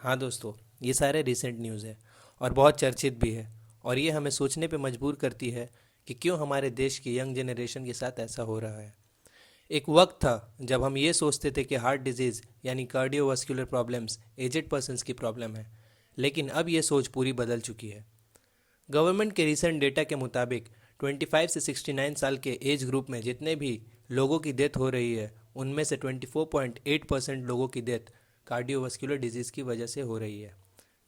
हाँ दोस्तों, ये सारे रिसेंट न्यूज़ है और बहुत चर्चित भी है। और ये हमें सोचने पे मजबूर करती है कि क्यों हमारे देश की यंग जनरेशन के साथ ऐसा हो रहा है। एक वक्त था जब हम ये सोचते थे कि हार्ट डिजीज़ यानी कार्डियोवास्कुलर प्रॉब्लम्स एजेड पर्सन्स की प्रॉब्लम है, लेकिन अब ये सोच पूरी बदल चुकी है। गवर्नमेंट के रिसेंट डेटा के मुताबिक 25 से 69 साल के एज ग्रुप में जितने भी लोगों की डेथ हो रही है, उनमें से 24.8% लोगों की डेथ कार्डियोवास्कुलर डिजीज़ की वजह से हो रही है,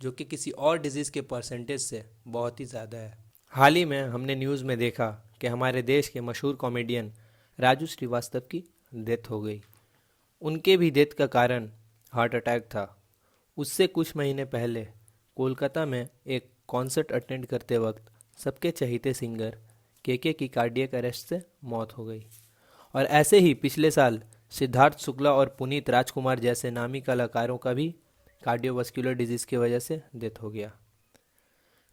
जो कि किसी और डिजीज़ के परसेंटेज से बहुत ही ज़्यादा है। हाल ही में हमने न्यूज़ में देखा कि हमारे देश के मशहूर कॉमेडियन राजू श्रीवास्तव की डेथ हो गई। उनके भी डेथ का कारण हार्ट अटैक था। उससे कुछ महीने पहले कोलकाता में एक कॉन्सर्ट अटेंड करते वक्त सबके चहेते सिंगर के की कार्डियक अरेस्ट से मौत हो गई। और ऐसे ही पिछले साल सिद्धार्थ शुक्ला और पुनीत राजकुमार जैसे नामी कलाकारों का भी कार्डियोवास्कुलर डिजीज़ की वजह से डेथ हो गया।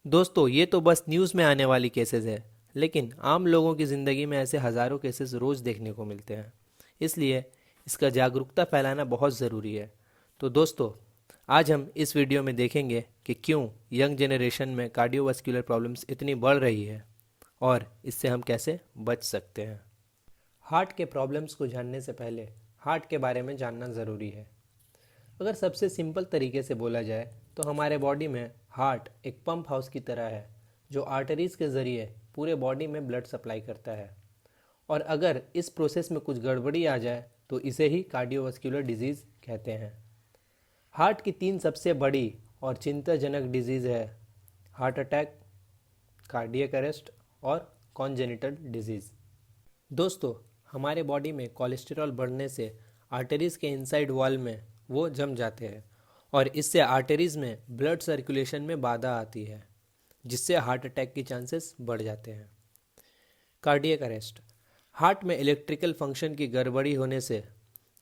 दोस्तों, ये तो बस न्यूज़ में आने वाली केसेस है, लेकिन आम लोगों की ज़िंदगी में ऐसे हज़ारों केसेस रोज़ देखने को मिलते हैं। इसलिए इसका जागरूकता फैलाना बहुत ज़रूरी है। तो दोस्तों, आज हम इस वीडियो में देखेंगे कि क्यों यंग जनरेशन में कार्डियोवास्कुलर प्रॉब्लम्स इतनी बढ़ रही है और इससे हम कैसे बच सकते हैं। हार्ट के प्रॉब्लम्स को जानने से पहले हार्ट के बारे में जानना ज़रूरी है। अगर सबसे सिंपल तरीके से बोला जाए तो हमारे बॉडी में हार्ट एक पंप हाउस की तरह है, जो आर्टरीज़ के ज़रिए पूरे बॉडी में ब्लड सप्लाई करता है। और अगर इस प्रोसेस में कुछ गड़बड़ी आ जाए तो इसे ही कार्डियोवास्कुलर डिजीज़ कहते हैं। हार्ट की 3 सबसे बड़ी और चिंताजनक डिजीज़ है हार्ट अटैक, कार्डियक अरेस्ट और कॉन्जेनिटल डिजीज़। दोस्तों, हमारे बॉडी में कोलेस्ट्रॉल बढ़ने से आर्टरीज़ के इनसाइड वॉल में वो जम जाते हैं और इससे आर्टरीज़ में ब्लड सर्कुलेशन में बाधा आती है, जिससे हार्ट अटैक की चांसेस बढ़ जाते हैं। कार्डियक अरेस्ट, हार्ट में इलेक्ट्रिकल फंक्शन की गड़बड़ी होने से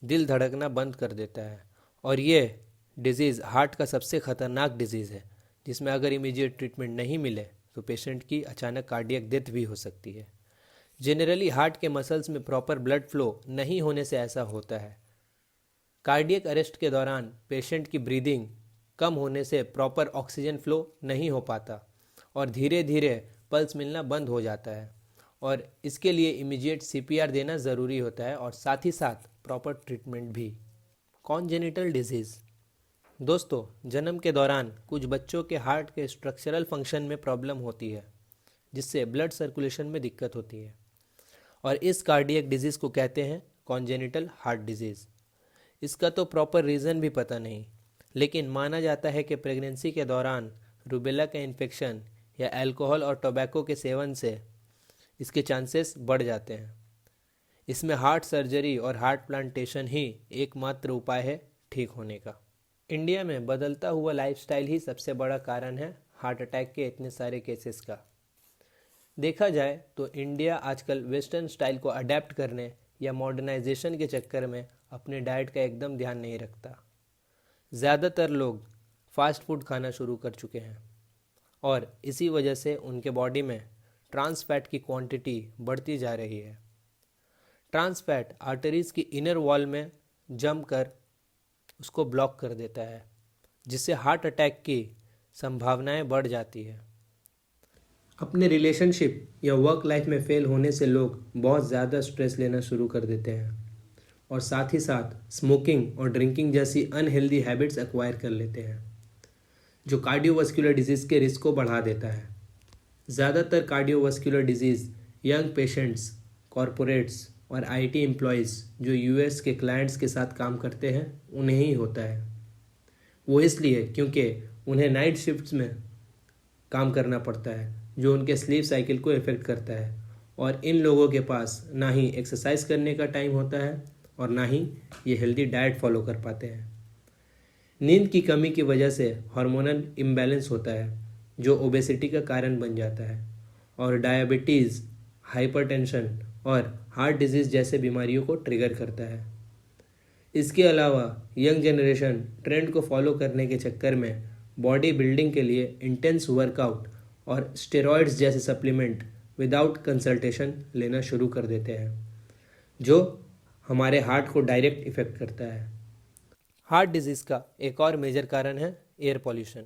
दिल धड़कना बंद कर देता है और ये डिजीज़ हार्ट का सबसे ख़तरनाक डिजीज़ है, जिसमें अगर इमीडिएट ट्रीटमेंट नहीं मिले तो पेशेंट की अचानक कार्डियक डेथ भी हो सकती है। जनरली हार्ट के मसल्स में प्रॉपर ब्लड फ्लो नहीं होने से ऐसा होता है। कार्डियक अरेस्ट के दौरान पेशेंट की ब्रीदिंग कम होने से प्रॉपर ऑक्सीजन फ्लो नहीं हो पाता और धीरे धीरे पल्स मिलना बंद हो जाता है, और इसके लिए इमीडिएट सीपीआर देना ज़रूरी होता है और साथ ही साथ प्रॉपर ट्रीटमेंट भी। कॉन्जेनिटल डिजीज़, दोस्तों, जन्म के दौरान कुछ बच्चों के हार्ट के स्ट्रक्चरल फंक्शन में प्रॉब्लम होती है, जिससे ब्लड सर्कुलेशन में दिक्कत होती है, और इस कार्डियक डिजीज़ को कहते हैं कॉन्जेनिटल हार्ट डिजीज़। इसका तो प्रॉपर रीज़न भी पता नहीं, लेकिन माना जाता है कि प्रेगनेंसी के दौरान रूबेला का इन्फेक्शन या अल्कोहल और टोबैको के सेवन से इसके चांसेस बढ़ जाते हैं। इसमें हार्ट सर्जरी और हार्ट प्लांटेशन ही एकमात्र उपाय है ठीक होने का। इंडिया में बदलता हुआ लाइफस्टाइल ही सबसे बड़ा कारण है हार्ट अटैक के इतने सारे केसेस का। देखा जाए तो इंडिया आजकल वेस्टर्न स्टाइल को अडेप्ट करने या मॉडर्नाइजेशन के चक्कर में अपने डाइट का एकदम ध्यान नहीं रखता। ज़्यादातर लोग फास्ट फूड खाना शुरू कर चुके हैं और इसी वजह से उनके बॉडी में ट्रांस फैट की क्वांटिटी बढ़ती जा रही है। ट्रांस फैट आर्टरीज़ की इनर वॉल में जम कर उसको ब्लॉक कर देता है, जिससे हार्ट अटैक की संभावनाएं बढ़ जाती है। अपने रिलेशनशिप या वर्क लाइफ में फेल होने से लोग बहुत ज़्यादा स्ट्रेस लेना शुरू कर देते हैं और साथ ही साथ स्मोकिंग और ड्रिंकिंग जैसी अनहेल्दी हैबिट्स एक्वायर कर लेते हैं, जो कार्डियोवास्कुलर डिजीज़ के रिस्क को बढ़ा देता है। ज़्यादातर cardiovascular disease young patients, corporates और आईटी एम्प्लॉयज़ जो यूएस के क्लाइंट्स के साथ काम करते हैं उन्हें ही होता है। वो इसलिए क्योंकि उन्हें नाइट शिफ्ट्स में काम करना पड़ता है, जो उनके स्लीप साइकिल को इफ़ेक्ट करता है, और इन लोगों के पास ना ही एक्सरसाइज करने का टाइम होता है और ना ही ये हेल्दी डाइट फॉलो कर पाते हैं। नींद की कमी की वजह से हार्मोनल इम्बैलेंस होता है, जो ओबेसिटी का कारण बन जाता है और डायबिटीज़, हाइपरटेंशन और हार्ट डिजीज़ जैसे बीमारियों को ट्रिगर करता है। इसके अलावा यंग जनरेशन ट्रेंड को फॉलो करने के चक्कर में बॉडी बिल्डिंग के लिए इंटेंस वर्कआउट और स्टेरॉइड्स जैसे सप्लीमेंट विदाउट कंसल्टेशन लेना शुरू कर देते हैं, जो हमारे हार्ट को डायरेक्ट इफ़ेक्ट करता है। हार्ट डिजीज़ का एक और मेजर कारण है एयर पॉल्यूशन।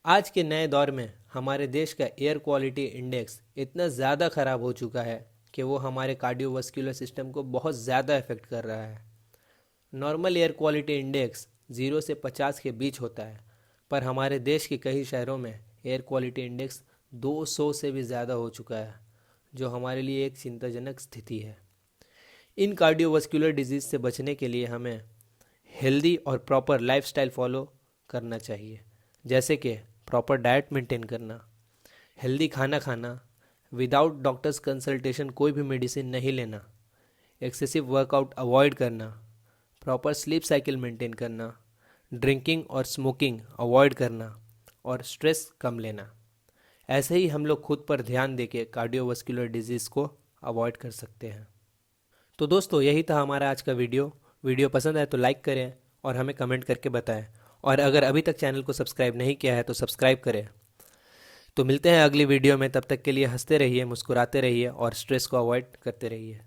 आज के नए दौर में हमारे देश का एयर क्वालिटी इंडेक्स इतना ज़्यादा ख़राब हो चुका है कि वो हमारे कार्डियोवास्कुलर सिस्टम को बहुत ज़्यादा इफ़ेक्ट कर रहा है। नॉर्मल एयर क्वालिटी इंडेक्स 0 से 50 के बीच होता है, पर हमारे देश के कई शहरों में एयर क्वालिटी इंडेक्स 200 से भी ज़्यादा हो चुका है, जो हमारे लिए एक चिंताजनक स्थिति है। इन कार्डियोवास्कुलर डिजीज़ से बचने के लिए हमें हेल्दी और प्रॉपर लाइफस्टाइल फॉलो करना चाहिए, जैसे कि प्रॉपर डाइट मेंटेन करना, हेल्दी खाना खाना, विदाउट डॉक्टर्स कंसल्टेशन कोई भी मेडिसिन नहीं लेना, एक्सेसिव वर्कआउट अवॉइड करना, प्रॉपर स्लीप साइकिल मेंटेन करना, ड्रिंकिंग और स्मोकिंग अवॉइड करना और स्ट्रेस कम लेना। ऐसे ही हम लोग खुद पर ध्यान देके कार्डियोवास्कुलर डिजीज़ को अवॉइड कर सकते हैं। तो दोस्तों, यही था हमारा आज का वीडियो पसंद आए तो लाइक करें और हमें कमेंट करके बताएं, और अगर अभी तक चैनल को सब्सक्राइब नहीं किया है तो सब्सक्राइब करें। तो मिलते हैं अगली वीडियो में, तब तक के लिए हंसते रहिए, मुस्कुराते रहिए और स्ट्रेस को अवॉइड करते रहिए।